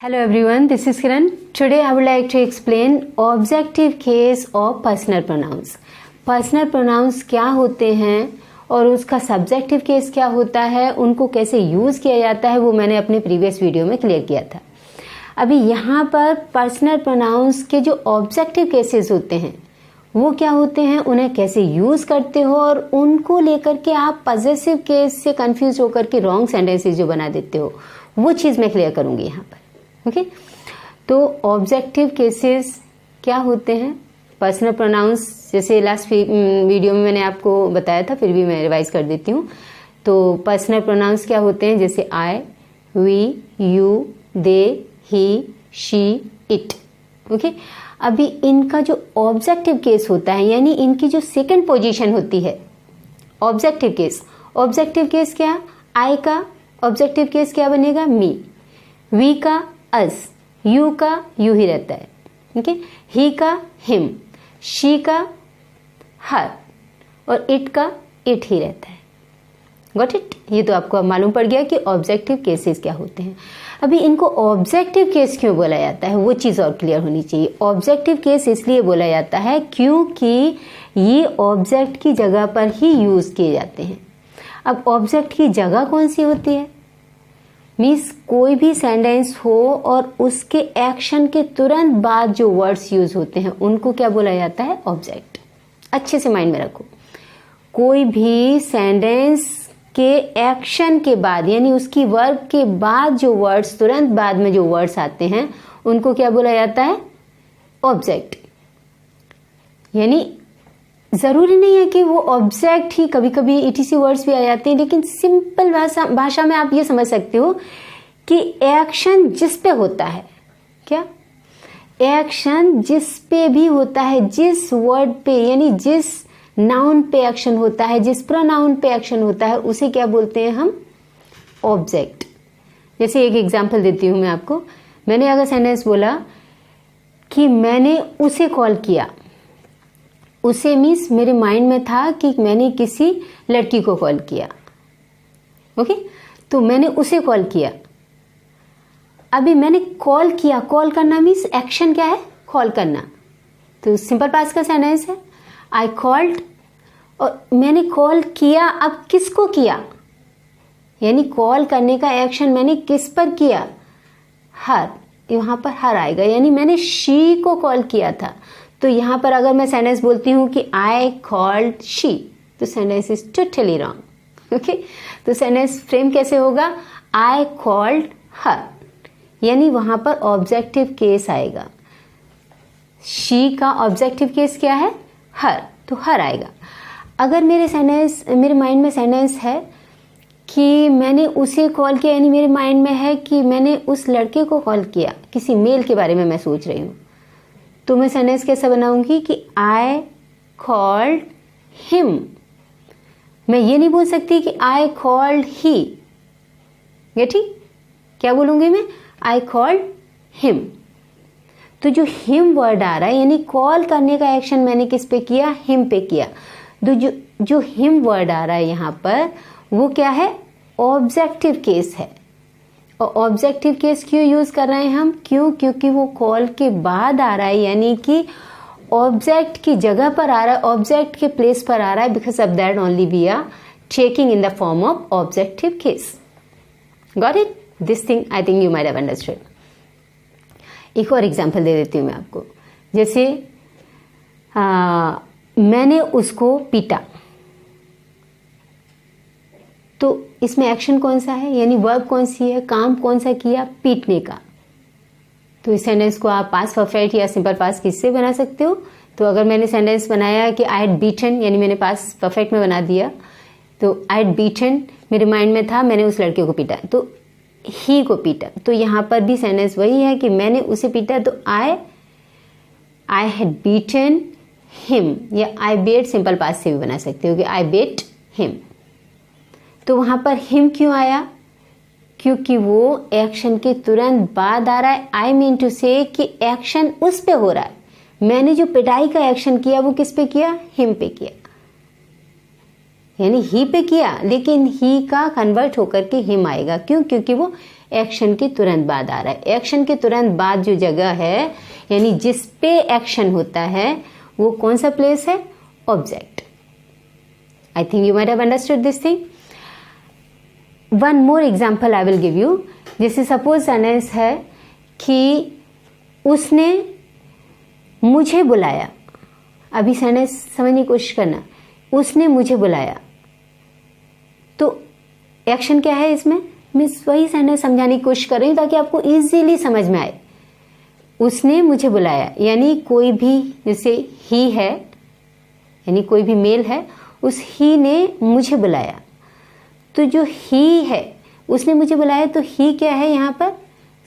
Hello everyone, this is Kiran. Today I would like to explain objective case of personal pronouns. Personal pronouns क्या होते हैं और उसका subjective case क्या होता है, उनको कैसे यूज़ किया जाता है, वो मैंने अपने प्रीवियस वीडियो में क्लियर किया था. अभी यहाँ पर पर्सनल प्रोनाउंस के जो ऑब्जेक्टिव केसेस होते हैं वो क्या होते हैं, उन्हें कैसे यूज़ करते हो और उनको लेकर के आप पॉजेसिव केस से कंफ्यूज होकर के रॉन्ग सेंटेंसेस जो बना देते हो, वो चीज़ मैं क्लियर करूँगी यहाँ पर. ओके तो ऑब्जेक्टिव केसेस क्या होते हैं, पर्सनल प्रोनाउंस जैसे लास्ट वीडियो में मैंने आपको बताया था, फिर भी मैं रिवाइज कर देती हूँ. तो पर्सनल प्रोनाउंस क्या होते हैं, जैसे I, we, you, they, he, she, it. Okay अभी इनका जो ऑब्जेक्टिव केस होता है, यानी इनकी जो सेकंड पोजीशन होती है ऑब्जेक्टिव केस क्या, आई का ऑब्जेक्टिव केस क्या बनेगा, मी, वी का अस, यू का यू ही रहता है. ओके ही का हिम, शी का हर और इट का इट ही रहता है. Got it. ये तो आपको अब मालूम पड़ गया कि ऑब्जेक्टिव केसेस क्या होते हैं. अभी इनको ऑब्जेक्टिव केस क्यों बोला जाता है, वो चीज़ और क्लियर होनी चाहिए. ऑब्जेक्टिव केस इसलिए बोला जाता है क्योंकि ये ऑब्जेक्ट की जगह पर ही यूज़ किए जाते हैं. अब ऑब्जेक्ट की जगह कौन सी होती है, मीन्स कोई भी सेंटेंस हो और उसके एक्शन के तुरंत बाद जो वर्ड्स यूज होते हैं उनको क्या बोला जाता है, ऑब्जेक्ट. अच्छे से माइंड में रखो. कोई भी सेंटेंस के एक्शन के बाद यानी उसकी वर्ब के बाद जो वर्ड्स, तुरंत बाद में जो वर्ड्स आते हैं उनको क्या बोला जाता है, ऑब्जेक्ट. यानी जरूरी नहीं है कि वो ऑब्जेक्ट ही, कभी कभी ईटीसी वर्ड्स भी आ जाते हैं, लेकिन सिंपल भाषा में आप ये समझ सकते हो कि एक्शन जिस पे होता है, क्या एक्शन जिस पे भी होता है, जिस वर्ड पे यानी जिस नाउन पे एक्शन होता है, जिस प्रोनाउन पे एक्शन होता है, उसे क्या बोलते हैं हम, ऑब्जेक्ट. जैसे एक एग्जांपल देती हूं मैं आपको. मैंने अगर सेंटेंस बोला कि मैंने उसे कॉल किया, उसे मीन्स मेरे माइंड में था कि मैंने किसी लड़की को कॉल किया. ओके तो मैंने उसे कॉल किया. अभी मैंने कॉल किया, कॉल करना मीन्स एक्शन क्या है, कॉल करना. तो सिंपल पास्ट का सेंटेंस है, आई कॉल्ड. और मैंने कॉल किया, अब किसको किया, यानी कॉल करने का एक्शन मैंने किस पर किया, हर. यहां पर हर आएगा, यानी मैंने शी को कॉल किया था. तो यहां पर अगर मैं सेंटेंस बोलती हूं कि आई कॉल्ड शी, तो sentence is totally wrong. Okay तो सेंटेंस फ्रेम कैसे होगा, आई कॉल्ड हर, यानी वहां पर ऑब्जेक्टिव केस आएगा. शी का ऑब्जेक्टिव केस क्या है, हर, तो हर आएगा. अगर मेरे माइंड में सेंटेंस है कि मैंने उसे कॉल किया, यानी मेरे माइंड में है कि मैंने उस लड़के को कॉल किया, किसी मेल के बारे में मैं सोच रही हूं, तो मैं सेंटेंस कैसा बनाऊंगी कि आई कॉल्ड हिम. मैं ये नहीं बोल सकती कि आई कॉल्ड ही, ये ठीक, क्या बोलूंगी मैं, आई कॉल्ड हिम. तो जो हिम वर्ड आ रहा है, यानी कॉल करने का एक्शन मैंने किस पे किया, हिम पे किया. तो जो हिम वर्ड आ रहा है यहां पर, वो क्या है, ऑब्जेक्टिव केस है. और ऑब्जेक्टिव केस क्यों यूज कर रहे हैं हम, क्योंकि वो कॉल के बाद आ रहा है, यानी कि ऑब्जेक्ट की जगह पर आ रहा है, ऑब्जेक्ट के प्लेस पर आ रहा है. Because of that only we are taking in the form of objective case. Got it. This thing I think you might have understood. एक और एग्जाम्पल दे देती हूँ मैं आपको. जैसे मैंने उसको पीटा, तो इसमें एक्शन कौन सा है, यानी वर्ब कौन सी है, काम कौन सा किया, पीटने का. तो इस सेंटेंस को आप पास्ट परफेक्ट या सिंपल पास्ट किससे बना सकते हो. तो अगर मैंने सेंटेंस बनाया कि आई हैड बीटन, यानी मैंने पास्ट परफेक्ट में बना दिया, तो आई हैड बीटन मेरे माइंड में था मैंने उस लड़के को पीटा, तो ही को पीटा. तो यहां पर भी सेंटेंस वही है कि मैंने उसे पीटा, तो आई हैड बीटन हिम, या आई बेट सिंपल पास्ट से भी बना सकते हो कि आई बेट हिम. तो वहां पर हिम क्यों आया, क्योंकि वो एक्शन के तुरंत बाद आ रहा है. आई मीन टू से कि एक्शन उस पे हो रहा है. मैंने जो पिटाई का एक्शन किया वो किस पे किया, हिम पे किया, यानी ही पे किया, लेकिन ही का कन्वर्ट होकर के हिम आएगा. क्यों, क्योंकि वो एक्शन के तुरंत बाद आ रहा है। एक्शन के तुरंत बाद जो जगह है यानी जिस पे एक्शन होता है वो कौन सा प्लेस है? Object. I think you might have understood this thing. One more example I will give you. जैसे सपोज सेंटेंस है कि उसने मुझे बुलाया। अभी सेंटेंस समझने की कोशिश करना। उसने मुझे बुलाया, तो एक्शन क्या है इसमें? मैं वही सेंटेंस समझाने की कोशिश कर रही हूँ ताकि आपको इजीली समझ में आए। उसने मुझे बुलाया यानी कोई भी, जैसे ही है यानी कोई भी मेल है, उस ही ने मुझे बुलाया। तो जो ही है उसने मुझे बुलाया, तो ही क्या है यहाँ पर?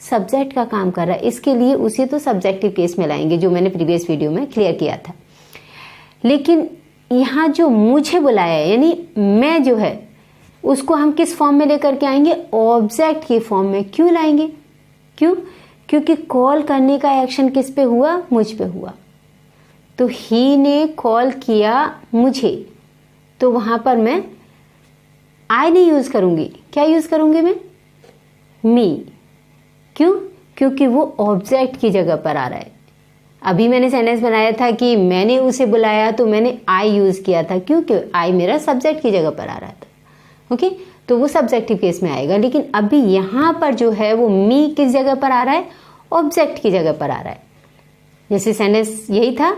सब्जेक्ट का काम कर रहा है। इसके लिए उसे तो सब्जेक्टिव केस में लाएंगे जो मैंने प्रीवियस वीडियो में क्लियर किया था। लेकिन यहाँ जो मुझे बुलाया यानी मैं जो है उसको हम किस फॉर्म में लेकर के आएंगे? ऑब्जेक्ट की फॉर्म में। क्यों लाएंगे? क्यों? क्योंकि कॉल करने का एक्शन किस पे हुआ? मुझ पे हुआ। तो ही ने कॉल किया मुझे, तो वहां पर मैं आई नहीं यूज करूंगी। क्या यूज करूंगी मैं? मी। क्यों? क्योंकि वो ऑब्जेक्ट की जगह पर आ रहा है। अभी मैंने सेंटेंस बनाया था कि मैंने उसे बुलाया, तो मैंने आई यूज किया था क्योंकि आई मेरा सब्जेक्ट की जगह पर आ रहा था। ओके, तो वो सब्जेक्टिव केस में आएगा। लेकिन अभी यहां पर जो है वो मी किस जगह पर आ रहा है? ऑब्जेक्ट की जगह पर आ रहा है। जैसे सेंटेंस यही था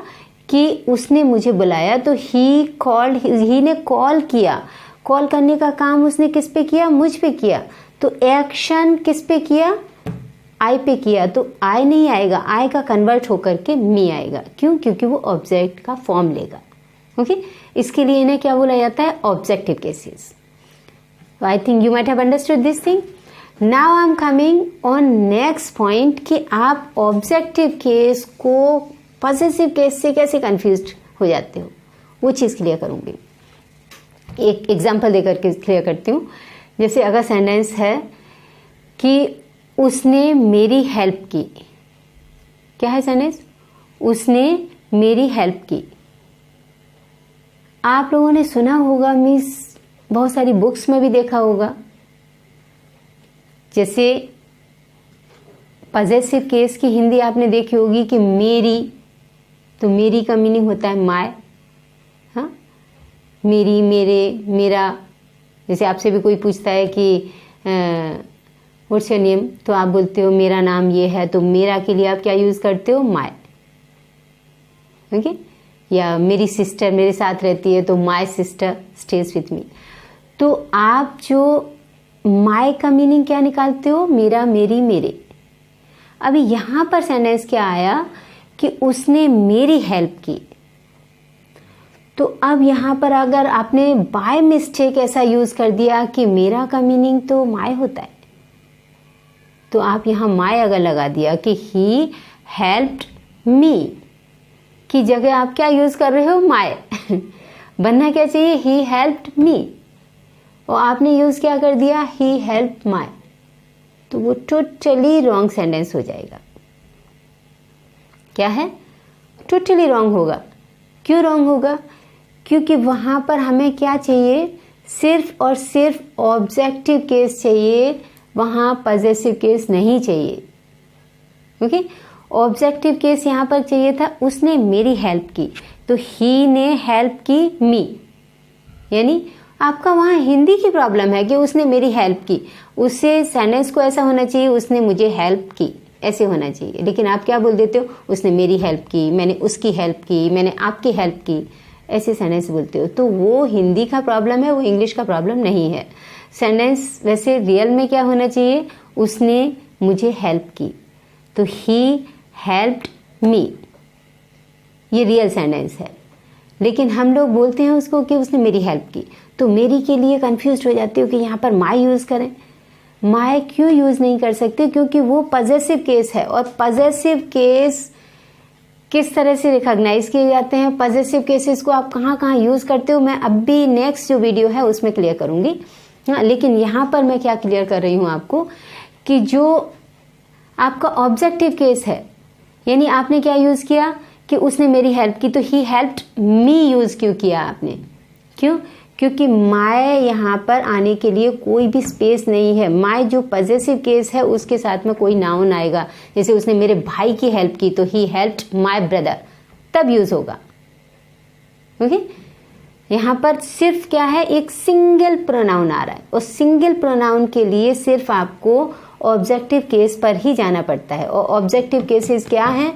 कि उसने मुझे बुलाया, तो ही कॉल्ड, ही ने कॉल किया। कॉल करने का काम उसने किस पे किया? मुझ पे किया। तो एक्शन किस पे किया? आई पे किया। तो आई नहीं आएगा, आई का कन्वर्ट होकर के मी आएगा। क्यों? क्योंकि वो ऑब्जेक्ट का फॉर्म लेगा। ओके, इसके लिए इन्हें क्या बोला जाता है? Objective cases. I think you might have understood this thing. Now I am coming on next point कि आप ऑब्जेक्टिव केस को पॉसेसिव केस से कैसे कंफ्यूज हो जाते हो, वो चीज क्लियर करूंगी। एक एग्जांपल देकर के क्लियर करती हूँ। जैसे अगर सेंटेंस है कि उसने मेरी हेल्प की। क्या है सेंटेंस? उसने मेरी हेल्प की। आप लोगों ने सुना होगा, मीन्स बहुत सारी बुक्स में भी देखा होगा। जैसे पॉसेसिव केस की हिंदी आपने देखी होगी कि मेरी, तो मेरी का मीनिंग होता है माय। हाँ, मेरी, मेरे, मेरा। जैसे आपसे भी कोई पूछता है कि व्हाट्स योर नेम, तो आप बोलते हो मेरा नाम ये है, तो मेरा के लिए आप क्या यूज करते हो? माय। ओके, या मेरी सिस्टर मेरे साथ रहती है, तो my sister stage with me. तो आप जो माय का मीनिंग क्या निकालते हो? मेरा, मेरी, मेरे। अभी यहां पर सेंटेंस क्या आया कि उसने मेरी हेल्प की। तो अब यहां पर अगर आपने बाय मिस्टेक ऐसा यूज कर दिया कि मेरा का मीनिंग तो माय होता है, तो आप यहां माय अगर लगा दिया कि ही हेल्प्ड मी की जगह आप क्या यूज कर रहे हो? माय। बनना क्या चाहिए? ही हेल्प्ड मी, और आपने यूज क्या कर दिया? He helped my. तो वो टोटली रॉन्ग सेंटेंस हो जाएगा। क्या है? टोटली रॉन्ग होगा। क्यों रॉन्ग होगा? क्योंकि वहां पर हमें क्या चाहिए? सिर्फ और सिर्फ ऑब्जेक्टिव केस चाहिए, वहां पॉसेसिव केस नहीं चाहिए। ओके, ऑब्जेक्टिव केस यहां पर चाहिए था। उसने मेरी हेल्प की, तो ही ने हेल्प की मी। यानी आपका वहां हिंदी की प्रॉब्लम है कि उसने मेरी हेल्प की। उससे सेंटेंस को ऐसा होना चाहिए, उसने मुझे हेल्प की, ऐसे होना चाहिए। लेकिन आप क्या बोल देते हो? उसने मेरी हेल्प की, मैंने उसकी हेल्प की, मैंने आपकी हेल्प की, ऐसे सेंटेंस बोलते हो। तो वो हिंदी का प्रॉब्लम है, वो इंग्लिश का प्रॉब्लम नहीं है। सेंटेंस वैसे रियल में क्या होना चाहिए? उसने मुझे हेल्प की, तो ही हेल्प्ड मी। ये रियल सेंटेंस है। लेकिन हम लोग बोलते हैं उसको कि उसने मेरी हेल्प की, तो मेरी के लिए कंफ्यूज हो जाती हो कि यहाँ पर माय यूज करें। माय क्यों यूज नहीं कर सकते? क्योंकि वो पॉसेसिव केस है, और पॉसेसिव केस किस तरह से रिकॉग्नाइज किए जाते हैं, पॉसेसिव केसेस को आप कहाँ कहाँ यूज करते हो, मैं अभी नेक्स्ट जो वीडियो है उसमें क्लियर करूंगी। हाँ, लेकिन यहाँ पर मैं क्या क्लियर कर रही हूँ आपको कि जो आपका ऑब्जेक्टिव केस है, यानी आपने क्या यूज किया कि उसने मेरी हेल्प की, तो ही हेल्प्ड मी यूज क्यों किया आपने? क्यों? क्योंकि माय यहाँ पर आने के लिए कोई भी स्पेस नहीं है। माय जो पजेसिव केस है उसके साथ में कोई नाउन आएगा, जैसे उसने मेरे भाई की हेल्प की तो ही हेल्प्ड माय ब्रदर, तब यूज होगा। ओके, यहाँ पर सिर्फ क्या है, एक सिंगल प्रोनाउन आ रहा है और सिंगल प्रोनाउन के लिए सिर्फ आपको ऑब्जेक्टिव केस पर ही जाना पड़ता है। और ऑब्जेक्टिव केसेस क्या है,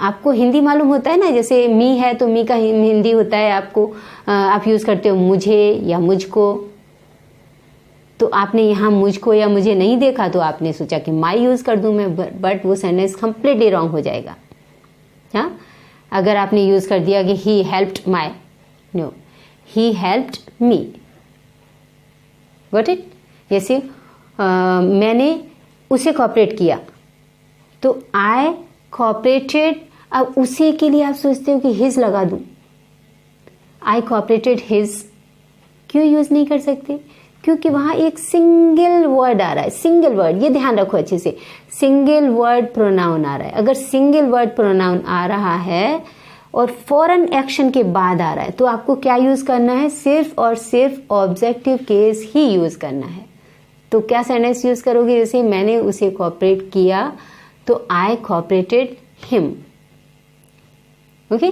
आपको हिंदी मालूम होता है ना, जैसे मी है तो मी का हिंदी होता है आपको, आप यूज करते हो मुझे या मुझको। तो आपने यहाँ मुझको या मुझे नहीं देखा तो आपने सोचा कि माई यूज कर दूं मैं, बट वो सेंटेंस कंप्लीटली रॉन्ग हो जाएगा। हाँ, अगर आपने यूज कर दिया कि he helped my, no, he helped me. Got it? जैसे मैंने उसे कॉपरेट किया तो आई कॉपरेटेड, अब उसे के लिए आप सोचते हो कि हिज लगा दूं, आई कॉपरेटेड हिज, क्यों यूज नहीं कर सकते? क्योंकि वहां एक सिंगल वर्ड आ रहा है, सिंगल वर्ड, ये ध्यान रखो अच्छे से, सिंगल वर्ड प्रोनाउन आ रहा है। अगर सिंगल वर्ड प्रोनाउन आ रहा है और फॉरन एक्शन के बाद आ रहा है तो आपको क्या यूज करना है, सिर्फ और सिर्फ ऑब्जेक्टिव केस ही यूज करना है। तो क्या सेंटेंस यूज करोगे, जैसे मैंने उसे कॉपरेट किया तो आई कॉपरेटेड हिम। ओके,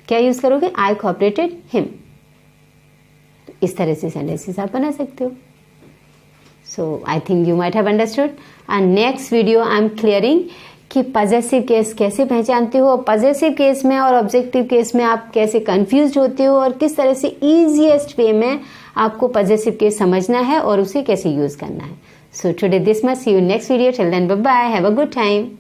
क्या यूज करोगे, आई कॉपरेटेड हिम। इस तरह से सेंटेंसेस आप बना सकते हो। So I think you might have understood. And next video I am clearing कि पजेसिव केस कैसे पहचानते हो, और पजेसिव केस में और ऑब्जेक्टिव केस में आप कैसे कंफ्यूज होते हो, और किस तरह से इजीएस्ट वे में आपको पजेसिव केस समझना है और उसे कैसे यूज करना है। So today this much. See you next video. Till then, bye bye. Have a good time.